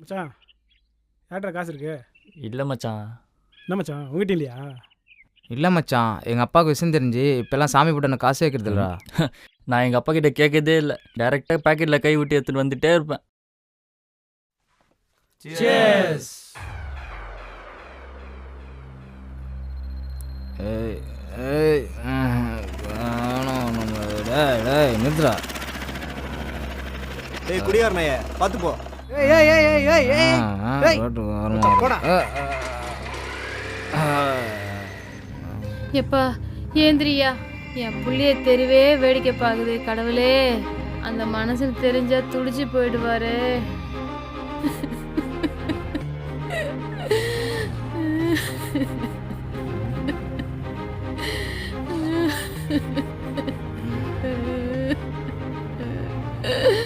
மச்சான் யார்கிட்ட காசு இருக்கு? இல்லை மச்சான். என்ன மச்சான் உங்ககிட்ட இல்லையா? இல்லை மச்சான், எங்கள் அப்பாவுக்கு விஷயம் தெரிஞ்சு இப்போல்லாம் சாமி போட்டு நான் காசு வைக்கிறது இல்லைடா. நான் எங்கள் அப்பா கிட்ட கேட்கதே இல்லை. டேரெக்டாக பேக்கெட்டில் கை விட்டு எடுத்துகிட்டு வந்துட்டே இருப்பேன். ஏய் ஏய் டேய் டேய் நிறுத்துடா. டேய் குடியாரனையே பார்த்து போ. ஏய் ஏய் ஏய் ஏய் ஏய் ஏய் ஏய் ரோட்டு மச்சான், போடா. எப்பா ஏந்திரியா, என் புள்ளைய தெருவே வேடிக்கை பார்க்குது. கடவுளே, அந்த மனசுக்கு தெரிஞ்சா துடிச்சு போயிடுவாரு.